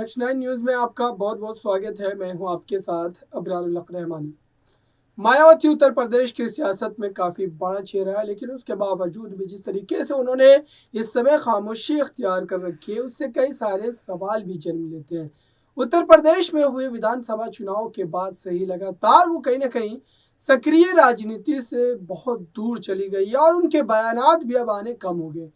Next 9 news में आपका बहुत बहुत स्वागत है। मैं हूं आपके साथ अबरारुल हक रहमानी। मायावती उत्तर प्रदेश की सियासत में काफ़ी बड़ा चेहरा है, लेकिन उसके बावजूद भी जिस तरीके से उन्होंने इस समय खामोशी अख्तियार कर रखी है, उससे कई सारे सवाल भी जन्म लेते हैं। उत्तर प्रदेश में हुए विधानसभा चुनाव के बाद से ही लगातार वो कहीं ना कहीं सक्रिय राजनीति से बहुत दूर चली गई है और उनके बयानात भी अब आने कम हो गए।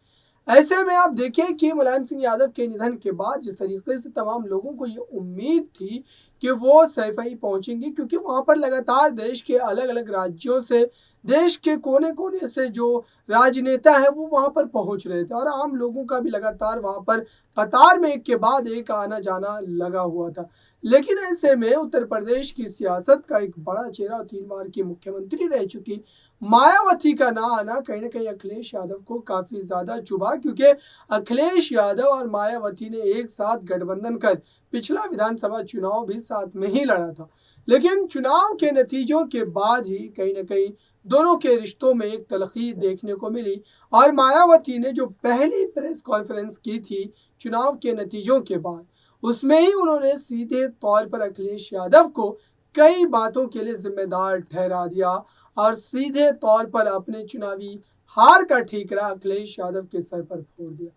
ऐसे में आप देखिए कि मुलायम सिंह यादव के निधन के बाद जिस तरीके से तमाम लोगों को ये उम्मीद थी कि वो सैफई पहुंचेंगे, क्योंकि वहां पर लगातार देश के अलग अलग राज्यों से, देश के कोने कोने से जो राजनेता है वो वहां पर पहुंच रहे थे और आम लोगों का भी लगातार वहां पर कतार में एक के बाद एक आना जाना लगा हुआ था। लेकिन ऐसे में उत्तर प्रदेश की सियासत का एक बड़ा चेहरा और 3 बार की मुख्यमंत्री रह चुकी मायावती का ना आना कहीं ना कहीं अखिलेश यादव को काफी ज्यादा चुभा, क्योंकि अखिलेश यादव और मायावती ने एक साथ गठबंधन कर पिछला विधानसभा चुनाव भी साथ में ही लड़ा था। लेकिन चुनाव के नतीजों के बाद ही कहीं ना कहीं दोनों के रिश्तों में एक तलखी देखने को मिली और मायावती ने जो पहली प्रेस कॉन्फ्रेंस की थी चुनाव के नतीजों के बाद, उसमें ही उन्होंने सीधे तौर पर अखिलेश यादव को कई बातों के लिए जिम्मेदार ठहरा दिया और सीधे तौर पर अपने चुनावी हार का ठीकरा अखिलेश यादव के सर पर फोड़ दिया।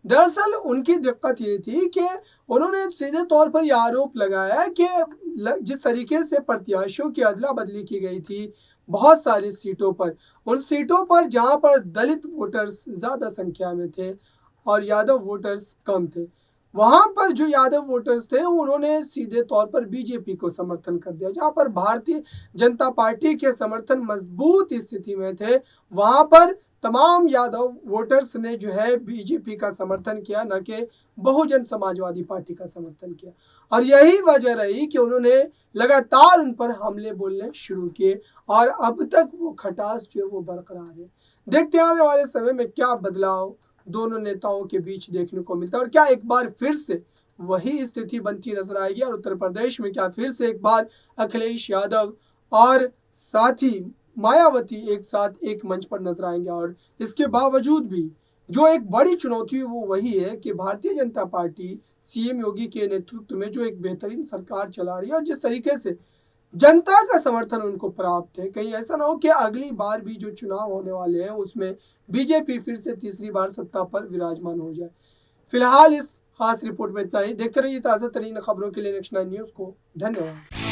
दरअसल उनकी दिक्कत ये थी कि उन्होंने सीधे तौर पर यह आरोप लगाया कि जिस तरीके से प्रत्याशियों की अदला बदली की गई थी बहुत सारी सीटों पर, उन सीटों पर जहां पर दलित वोटर्स ज़्यादा संख्या में थे और यादव वोटर्स कम थे, वहां पर जो यादव वोटर्स थे उन्होंने सीधे तौर पर बीजेपी को समर्थन कर दिया। जहां पर भारतीय जनता पार्टी के समर्थन मजबूत स्थिति में थे, वहां पर तमाम यादव वोटर्स ने जो है बीजेपी का समर्थन किया, न कि बहुजन समाजवादी पार्टी का समर्थन किया। और यही वजह रही कि उन्होंने लगातार उन पर हमले बोलने शुरू किए और अब तक वो खटास जो है वो बरकरार है। देखते हैं आने वाले समय में क्या बदलाव दोनों नेताओं के बीच देखने को मिलता है और क्या एक बार फिर से वही स्थिति बनती नजर आएगी और उत्तर प्रदेश में क्या फिर से एक बार अखिलेश यादव और साथ ही मायावती एक साथ एक मंच पर नजर आएंगे। और इसके बावजूद भी जो एक बड़ी चुनौती है वो वही है कि भारतीय जनता पार्टी सीएम योगी के नेतृत्व में जो एक बेहतरीन सरकार चला रही है और जिस तरीके से जनता का समर्थन उनको प्राप्त है, कहीं ऐसा ना हो कि अगली बार भी जो चुनाव होने वाले हैं उसमें बीजेपी फिर से तीसरी बार सत्ता पर विराजमान हो जाए। फिलहाल इस खास रिपोर्ट में इतना ही। देखते रहिए ताज़ा तरीन खबरों के लिए नेक्स्ट 9 न्यूज़ को। धन्यवाद।